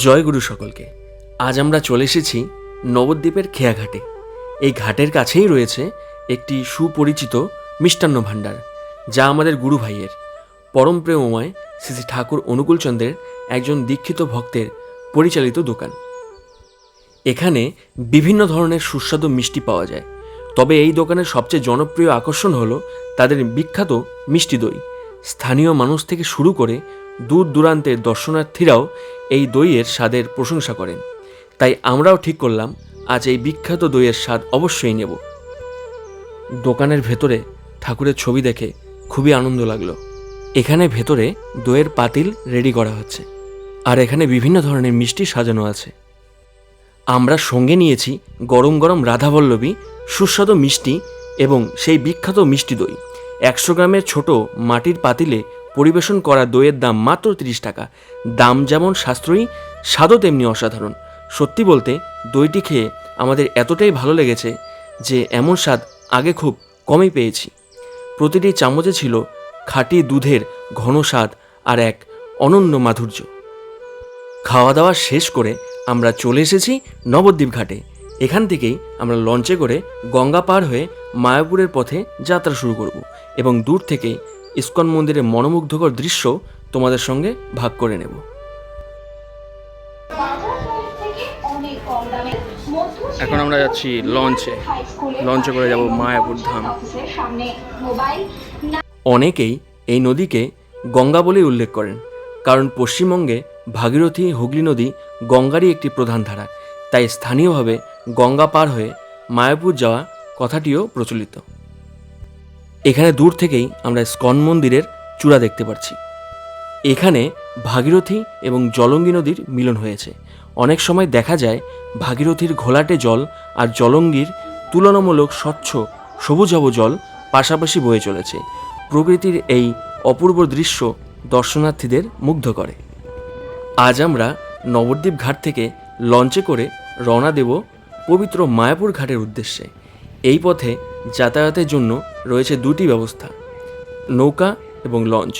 জয় গুরু সকলকে। আজ আমরা চলে এসেছি নবদ্বীপের খেয়াঘাটে। এই ঘাটের কাছেই রয়েছে একটি সুপরিচিত মিষ্টান্ন ভাণ্ডার, যা আমাদের গুরু ভাইয়ের পরম প্রেমময় শ্রী শ্রী ঠাকুর অনুকূলচন্দ্রের একজন দীক্ষিত ভক্তের পরিচালিত দোকান। এখানে বিভিন্ন ধরনের সুস্বাদু মিষ্টি পাওয়া যায়, তবে এই দোকানের সবচেয়ে জনপ্রিয় আকর্ষণ হলো তাদের বিখ্যাত মিষ্টি দই। স্থানীয় মানুষ থেকে শুরু করে দূর দূরান্তের দর্শনার্থীরাও এই দইয়ের স্বাদের প্রশংসা করেন। তাই আমরাও ঠিক করলাম আজ এই বিখ্যাত দইয়ের স্বাদ অবশ্যই নেব। দোকানের ভেতরে ঠাকুরের ছবি দেখে খুবই আনন্দ লাগলো। এখানে ভেতরে দইয়ের পাতিল রেডি করা হচ্ছে, আর এখানে বিভিন্ন ধরনের মিষ্টি সাজানো আছে। আমরা সঙ্গে নিয়েছি গরম গরম রাধাবল্লভী সুস্বাদু মিষ্টি এবং সেই বিখ্যাত মিষ্টি দই। 100 গ্রামের ছোট মাটির পাতিলে পরিবেশন করা দইয়ের দাম মাত্র 30 টাকা। দাম যেমন সাশ্রয়ী, স্বাদও তেমনি অসাধারণ। সত্যি বলতে দইটি খেয়ে আমাদের এতটাই ভালো লেগেছে যে এমন স্বাদ আগে খুব কমই পেয়েছি। প্রতিটি চামচে ছিল খাঁটি দুধের ঘন স্বাদ আর এক অনন্য মাধুর্য। খাওয়া দাওয়া শেষ করে আমরা চলে এসেছি নবদ্বীপ ঘাটে। এখান থেকেই আমরা লঞ্চে করে গঙ্গা পার হয়ে মায়াপুরের পথে যাত্রা শুরু করব এবং দূর থেকে ইস্কন মন্দিরের মনোমুগ্ধকর দৃশ্য তোমাদের সঙ্গে ভাগ করে নেব। এখন আমরা যাচ্ছি লঞ্চে করে যাব মায়াপুর ধাম। অনেকেই এই নদীকে গঙ্গা বলেই উল্লেখ করেন, কারণ পশ্চিমবঙ্গে ভাগীরথী হুগলি নদী গঙ্গারই একটি প্রধান ধারা। তাই স্থানীয়ভাবে গঙ্গা পার হয়ে মায়াপুর যাওয়া কথাটিও প্রচলিত। এখানে দূর থেকেই আমরা ইস্কন মন্দিরের চূড়া দেখতে পাচ্ছি। এখানে ভাগীরথী এবং জলঙ্গি নদীর মিলন হয়েছে। অনেক সময় দেখা যায় ভাগীরথীর ঘোলাটে জল আর জলঙ্গির তুলনামূলক স্বচ্ছ সবুজাভ জল পাশাপাশি বয়ে চলেছে। প্রকৃতির এই অপূর্ব দৃশ্য দর্শনার্থীদের মুগ্ধ করে। আজ আমরা নবদ্বীপ ঘাট থেকে লঞ্চে করে রওনা দেব পবিত্র মায়াপুর ঘাটের উদ্দেশ্যে। এই পথে যাতায়াতের জন্য রয়েছে দুটি ব্যবস্থা, নৌকা এবং লঞ্চ।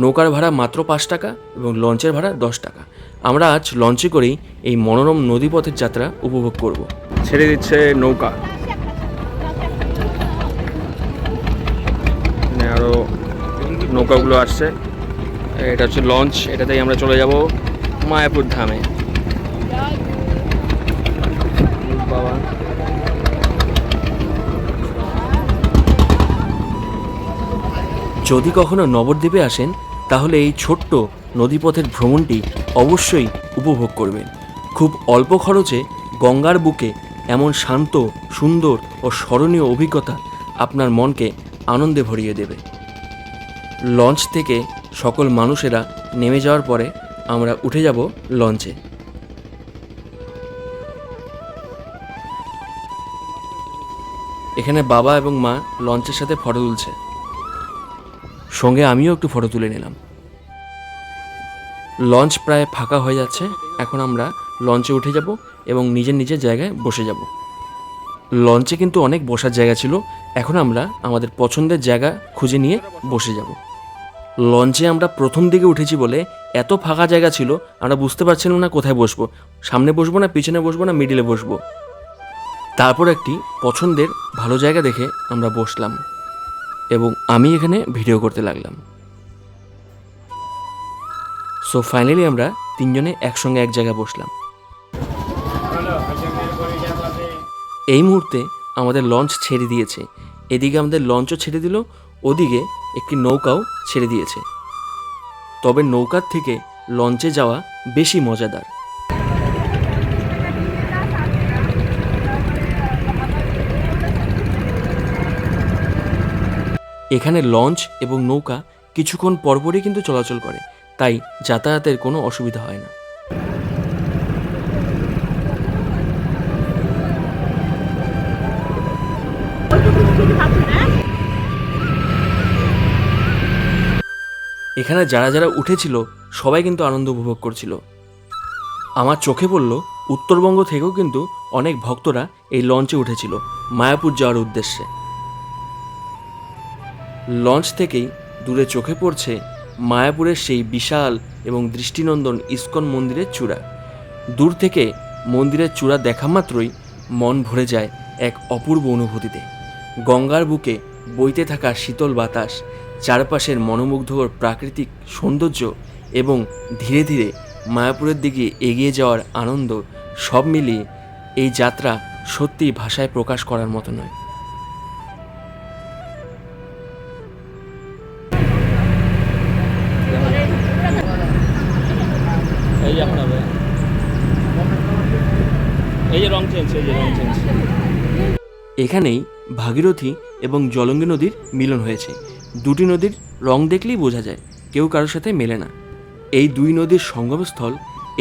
নৌকার ভাড়া মাত্র 5 টাকা এবং লঞ্চের ভাড়া 10 টাকা। আমরা আজ লঞ্চে করেই এই মনোরম নদীপথের যাত্রা উপভোগ করব। ছেড়ে দিচ্ছে নৌকা, আরও নৌকাগুলো আসছে। এটা হচ্ছে লঞ্চ, এটাতেই আমরা চলে যাব মায়াপুর ধামে। বাবা, যদি কখনো নবদ্বীপে আসেন তাহলে এই ছোট্ট নদীপথের ভ্রমণটি অবশ্যই উপভোগ করবেন। খুব অল্প খরচে গঙ্গার বুকে এমন শান্ত, সুন্দর ও স্মরণীয় অভিজ্ঞতা আপনার মনকে আনন্দে ভরিয়ে দেবে। লঞ্চ থেকে সকল মানুষেরা নেমে যাওয়ার পরে আমরা উঠে যাব লঞ্চে। এখানে বাবা এবং মা লঞ্চের সাথে ফটো তুলছে, সঙ্গে আমিও একটু ফটো তুলে নিলাম। লঞ্চ প্রায় ফাঁকা হয়ে যাচ্ছে। এখন আমরা লঞ্চে উঠে যাব এবং নিজের নিজের জায়গায় বসে যাব। লঞ্চে কিন্তু অনেক বসার জায়গা ছিল। এখন আমরা আমাদের পছন্দের জায়গা খুঁজে নিয়ে বসে যাব। লঞ্চে আমরা প্রথম দিকে উঠেছি বলে এত ফাঁকা জায়গা ছিল, আমরা বুঝতে পারছিলাম না কোথায় বসবো। সামনে বসবো না পিছনে বসবো না মিডিলে বসবো। তারপর একটি পছন্দের ভালো জায়গা দেখে আমরা বসলাম এবং আমি এখানে ভিডিও করতে লাগলাম। সো ফাইনালি আমরা তিনজনে একসঙ্গে এক জায়গায় বসলাম। এই মুহূর্তে আমাদের লঞ্চ ছেড়ে দিয়েছে। এদিকে আমাদের লঞ্চও ছেড়ে দিল, ওদিকে একটি নৌকাও ছেড়ে দিয়েছে। তবে নৌকার থেকে লঞ্চে যাওয়া বেশি মজাদার। এখানে লঞ্চ এবং নৌকা কিছুক্ষণ পরপরই কিন্তু চলাচল করে, তাই যাতায়াতের কোনো অসুবিধা হয় না। এখানে যারা যারা উঠেছিল সবাই কিন্তু আনন্দ উপভোগ করছিল। আমার চোখে পড়ল উত্তরবঙ্গ থেকেও কিন্তু অনেক ভক্তরা এই লঞ্চে উঠেছিল মায়াপুর যাওয়ার উদ্দেশ্যে। লঞ্চ থেকেই দূরে চোখে পড়ছে মায়াপুরের সেই বিশাল এবং দৃষ্টিনন্দন ইস্কন মন্দিরের চূড়া। দূর থেকে মন্দিরের চূড়া দেখা মাত্রই মন ভরে যায় এক অপূর্ব অনুভূতিতে। গঙ্গার বুকে বইতে থাকা শীতল বাতাস, চারপাশের মনোমুগ্ধকর প্রাকৃতিক সৌন্দর্য এবং ধীরে ধীরে মায়াপুরের দিকে এগিয়ে যাওয়ার আনন্দ, সব মিলিয়ে এই যাত্রা সত্যিই ভাষায় প্রকাশ করার মতো নয়। এই এখন হবে, এই যে রং চেঞ্জ, এই যে রং চেঞ্জ। এখানেই ভাগীরথী এবং জলঙ্গি নদীর মিলন হয়েছে। দুটি নদীর রং দেখলেই বোঝা যায় কেউ কারোর সাথে মেলে না। এই দুই নদীর সঙ্গমস্থল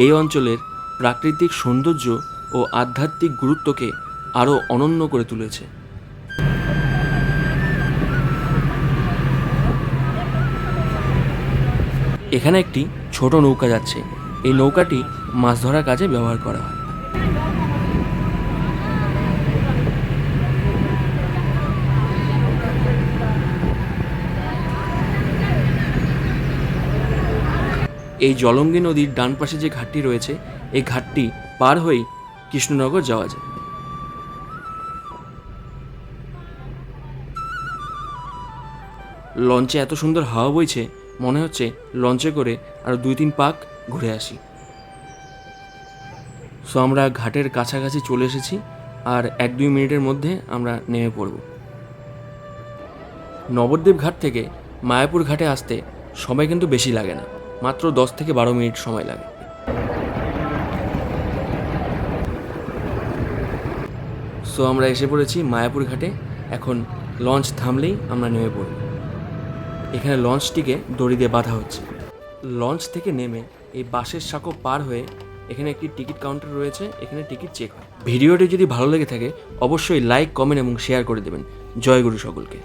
এই অঞ্চলের প্রাকৃতিক সৌন্দর্য ও আধ্যাত্মিক গুরুত্বকে আরও অনন্য করে তুলেছে। এখানে একটি ছোট নৌকা যাচ্ছে। এই নৌকাটি মাছ ধরার কাজে ব্যবহার করা হয়। এই জলঙ্গি নদীর ডান পাশে যে ঘাটটি রয়েছে, এই ঘাটটি পার হয়েই কৃষ্ণনগর যাওয়া যায়। লঞ্চে এত সুন্দর হাওয়া বইছে, মনে হচ্ছে লঞ্চে করে আরও 2-3 পাক ঘুরে আসি। সো আমরা ঘাটের কাছাকাছি চলে এসেছি, আর 1-2 মিনিটের মধ্যে আমরা নেমে পড়ব। নবদ্বীপ ঘাট থেকে মায়াপুর ঘাটে আসতে সময় কিন্তু বেশি লাগে না, মাত্র 10 থেকে 12 মিনিট সময় লাগে। সো আমরা এসে পড়েছি মায়াপুর ঘাটে। এখন লঞ্চ থামলেই আমরা নেমে পড়ব। এখানে লঞ্চটিকে দড়ি দিয়ে বাঁধা হচ্ছে। লঞ্চ থেকে নেমে এই বাঁশের সাঁকো পার হয়ে এখানে একটি টিকিট কাউন্টার রয়েছে, এখানে টিকিট চেক হয়। ভিডিওটি যদি ভালো লেগে থাকে অবশ্যই লাইক, কমেন্ট এবং শেয়ার করে দেবেন। জয় গুরু সকলকে।